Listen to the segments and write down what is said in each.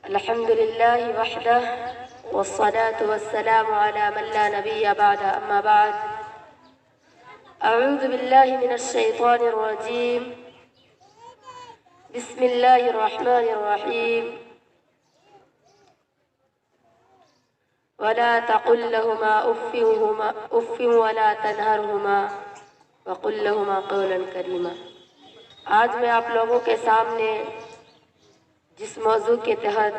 الحمدللہ وحدہ والصلاة والسلام على من لا نبی بعد اما بعد اعوذ باللہ من الشیطان الرجیم بسم اللہ الرحمن الرحیم ولا تقل لهما اف ولا تنہرهما وقل لهما قولا کریما۔ آج میں آپ لوگوں کے سامنے جس موضوع کے تحت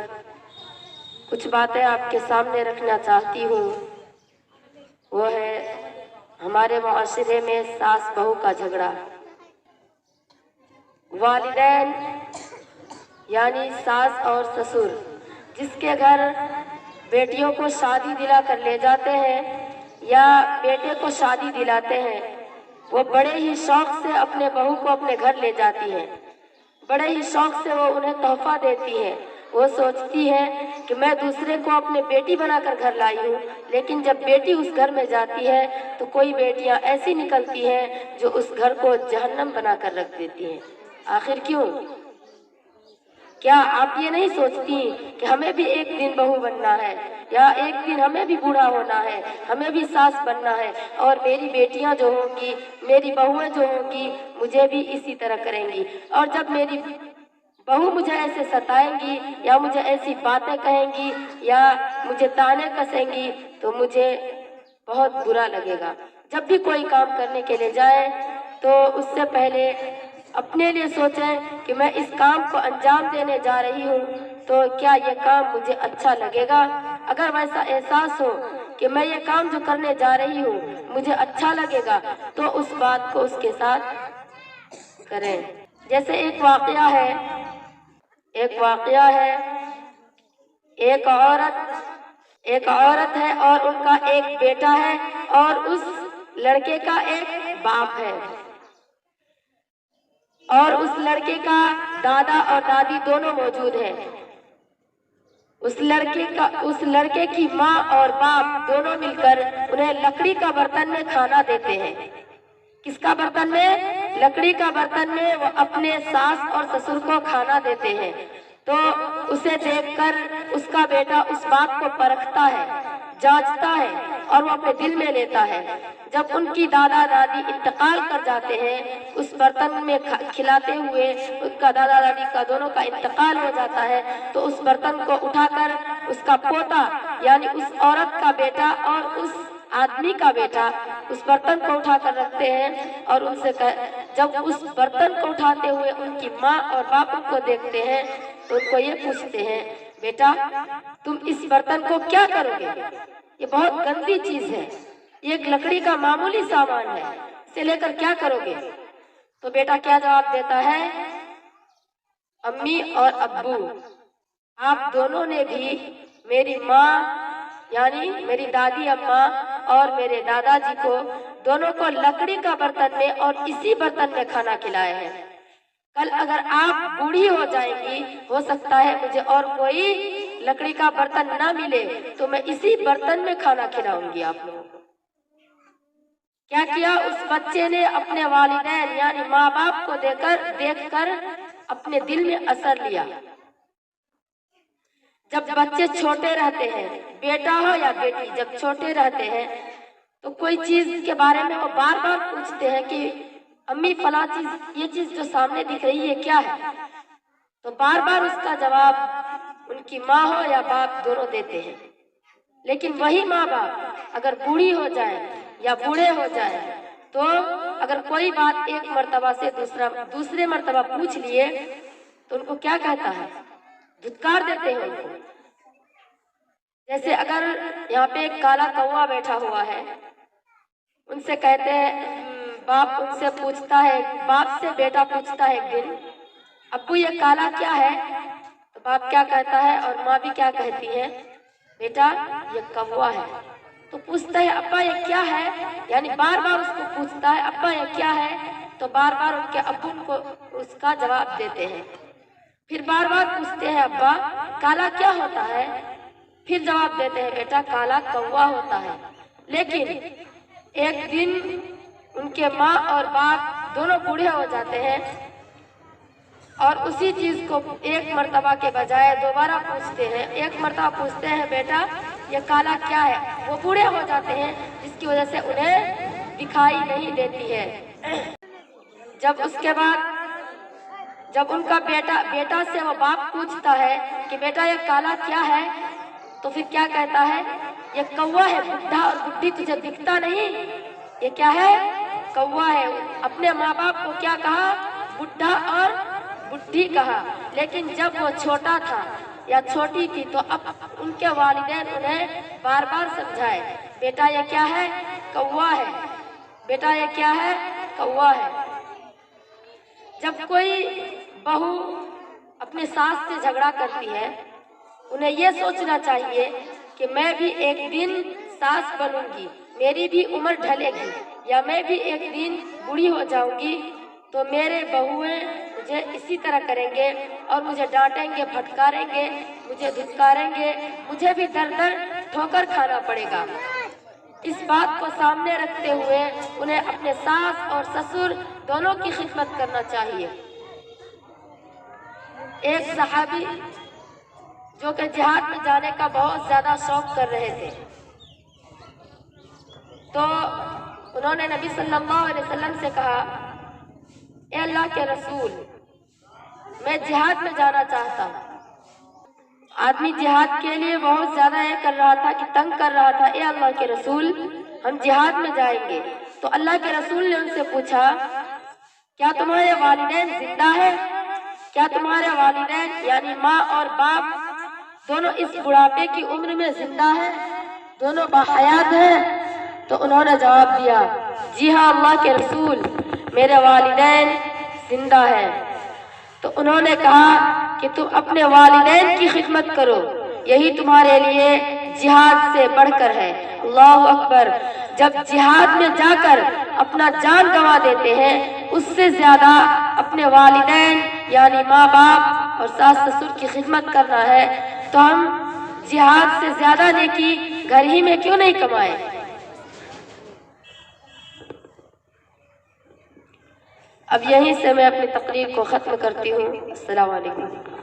کچھ باتیں آپ کے سامنے رکھنا چاہتی ہوں وہ ہے ہمارے معاشرے میں ساس بہو کا جھگڑا۔ والدین یعنی ساس اور سسر جس کے گھر بیٹیوں کو شادی دلا کر لے جاتے ہیں یا بیٹے کو شادی دلاتے ہیں، وہ بڑے ہی شوق سے اپنے بہو کو اپنے گھر لے جاتی ہیں، بڑے ہی شوق سے وہ انہیں تحفہ دیتی ہے۔ وہ سوچتی ہے کہ میں دوسرے کو اپنے بیٹی بنا کر گھر لائی ہوں، لیکن جب بیٹی اس گھر میں جاتی ہے تو کوئی بیٹیاں ایسی نکلتی ہیں جو اس گھر کو جہنم بنا کر رکھ دیتی ہیں۔ آخر کیوں؟ کیا آپ یہ نہیں سوچتی کہ ہمیں بھی ایک دن بہو بننا ہے یا ایک دن ہمیں بھی بوڑھا ہونا ہے، ہمیں بھی ساس بننا ہے، اور میری بیٹیاں جو ہوں گی، میری بہویں جو ہوں گی مجھے بھی اسی طرح کریں گی، اور جب میری بہو مجھے ایسے ستائیں گی یا مجھے ایسی باتیں کہیں گی یا مجھے تانے کسیں گی تو مجھے بہت برا لگے گا۔ جب بھی کوئی کام کرنے کے لیے جائیں تو اس سے پہلے اپنے لیے سوچیں کہ میں اس کام کو انجام دینے جا رہی ہوں تو کیا یہ کام مجھے اچھا لگے گا۔ اگر ویسا احساس ہو کہ میں یہ کام جو کرنے جا رہی ہوں مجھے اچھا لگے گا تو اس بات کو اس کے ساتھ کریں۔ جیسے ایک واقعہ ہے، ایک عورت ہے اور ان کا ایک بیٹا ہے اور اس لڑکے کا ایک باپ ہے، اور اس لڑکے کا دادا اور دادی دونوں موجود ہیں۔ اس لڑکے کی ماں اور باپ دونوں مل کر انہیں لکڑی کا برتن میں کھانا دیتے ہیں۔ کس کا برتن میں؟ لکڑی کا برتن میں وہ اپنے ساس اور سسر کو کھانا دیتے ہیں۔ تو اسے دیکھ کر اس کا بیٹا اس بات کو پرکھتا ہے، جانچتا ہے اور وہ اپنے دل میں لیتا ہے۔ جب ان کی دادا دادی انتقال کر جاتے ہیں، اس برتن میں کھلاتے ہوئے ان کا دادا دادی کا دونوں کا انتقال ہو جاتا ہے، تو اس برتن کو اٹھا کر اس کا پوتا یعنی اس عورت کا بیٹا اور اس آدمی کا بیٹا اس برتن کو اٹھا کر رکھتے ہیں، اور ان سے جب اس برتن کو اٹھاتے ہوئے ان کی ماں اور باپ کو دیکھتے ہیں تو ان کو یہ پوچھتے ہیں، بیٹا تم اس برتن کو کیا کرو گے؟ یہ بہت گندی چیز ہے، یہ ایک لکڑی کا معمولی سامان ہے، اسے لے کر کیا کرو گے؟ تو بیٹا کیا جواب دیتا ہے؟ امی اور ابو آپ دونوں نے بھی میری ماں یعنی میری دادی اماں اور میرے دادا جی کو دونوں کو لکڑی کا برتن میں اور اسی برتن میں کھانا کھلایا ہے۔ کل اگر آپ بوڑھی ہو جائیں گی، ہو سکتا ہے مجھے اور کوئی لکڑی کا برتن نہ ملے تو میں اسی برتن میں کھانا کھلاؤں گی آپ لوگوں کو۔ کیا کیا اس بچے نے؟ اپنے والدین یعنی ماں باپ کو دیکھ کر اپنے دل میں اثر لیا۔ جب بچے چھوٹے رہتے ہیں، بیٹا ہو یا بیٹی، جب چھوٹے رہتے ہیں تو کوئی چیز کے بارے میں وہ بار بار پوچھتے ہیں کہ امی فلاں چیز، یہ چیز جو سامنے دکھ رہی ہے کیا ہے؟ تو بار بار اس کا جواب ان کی ماں ہو یا باپ دونوں دیتے ہیں۔ لیکن وہی ماں باپ اگر بوڑھی ہو جائے یا بوڑھے ہو جائے تو اگر کوئی بات ایک مرتبہ سے دوسرے مرتبہ پوچھ لیے تو ان کو کیا کہتا ہے؟ دھتکار دیتے ہیں ان کو۔ جیسے اگر یہاں پہ ایک کالا کوا بیٹھا ہوا ہے، ان سے کہتے ہیں، باپ ان سے پوچھتا ہے، باپ سے بیٹا پوچھتا ہے ایک دن، ابو یہ کالا کیا ہے؟ تو باپ کیا کہتا ہے اور ماں بھی کیا کہتی ہے؟ بیٹا یہ کوا ہے۔ تو پوچھتا ہے ابا یہ کیا ہے؟ یعنی بار بار اس کو پوچھتا ہے ابا یہ کیا ہے؟ تو بار بار ان کے ابو ان کو اس کا جواب دیتے ہیں۔ پھر بار بار پوچھتے ہیں ابا کالا کیا ہوتا ہے؟ پھر جواب دیتے ہیں بیٹا کالا کوا ہوتا ہے۔ لیکن ایک دن ان کے ماں اور باپ دونوں بوڑھے ہو جاتے ہیں اور اسی چیز کو ایک مرتبہ کے بجائے دوبارہ پوچھتے ہیں. ایک مرتبہ پوچھتے ہیں بیٹا یہ کالا کیا ہے؟ وہ بوڑھے ہو جاتے ہیں جس کی وجہ سے انہیں دکھائی نہیں دیتی ہے. جب اس کے بعد جب ان کا بیٹا سے وہ باپ پوچھتا ہے کہ بیٹا یہ کالا کیا ہے، تو پھر کیا کہتا ہے؟ یہ کوا ہے. بڈھا اور بڈھی تجھے دکھتا نہیں؟ یہ کیا ہے؟ کوا ہے. اپنے ماں باپ کو کیا کہا؟ بڈھا اور بڈھی کہا. لیکن جب وہ چھوٹا تھا یا چھوٹی تھی تو اب ان کے والدین انہیں بار بار سمجھائے، بیٹا یہ کیا ہے؟ کوا ہے. بیٹا یہ کیا ہے؟ کوا ہے. جب کوئی بہو اپنے ساس سے جھگڑا کرتی ہے، انہیں یہ سوچنا چاہیے کہ میں بھی ایک دن ساس بنوں گی، میری بھی عمر ڈھلے گی، یا میں بھی ایک دن بوڑھی ہو جاؤں گی تو میرے بہویں مجھے اسی طرح کریں گے اور مجھے ڈانٹیں گے، پھٹکاریں گے، مجھے دھتکاریں گے، مجھے بھی در در ٹھوکر کھانا پڑے گا. اس بات کو سامنے رکھتے ہوئے انہیں اپنے ساس اور سسر دونوں کی خدمت کرنا چاہیے. ایک صحابی جو کہ جہاد میں جانے کا بہت زیادہ شوق کر رہے تھے، تو انہوں نے نبی صلی اللہ علیہ وسلم سے کہا، اے اللہ کے رسول میں جہاد میں جانا چاہتا ہوں. آدمی جہاد کے لیے بہت زیادہ یہ کر رہا تھا کہ تنگ کر رہا تھا، اے اللہ کے رسول ہم جہاد میں جائیں گے. تو اللہ کے رسول نے ان سے پوچھا، کیا تمہارے والدین زندہ ہیں؟ کیا تمہارے والدین یعنی ماں اور باپ دونوں اس بڑھاپے کی عمر میں زندہ ہیں؟ دونوں باحیات ہیں؟ تو انہوں نے جواب دیا، جی ہاں اللہ کے رسول میرے والدین زندہ ہیں. تو انہوں نے کہا کہ تم اپنے والدین کی خدمت کرو، یہی تمہارے لیے جہاد سے بڑھ کر ہے. اللہ اکبر. جب جہاد میں جا کر اپنا جان گنوا دیتے ہیں، اس سے زیادہ اپنے والدین یعنی ماں باپ اور ساس سسر کی خدمت کرنا ہے، تو ہم جہاد سے زیادہ نیکی گھر ہی میں کیوں نہیں کمائیں؟ اب یہیں سے میں اپنی تقریر کو ختم کرتی ہوں. السلام علیکم.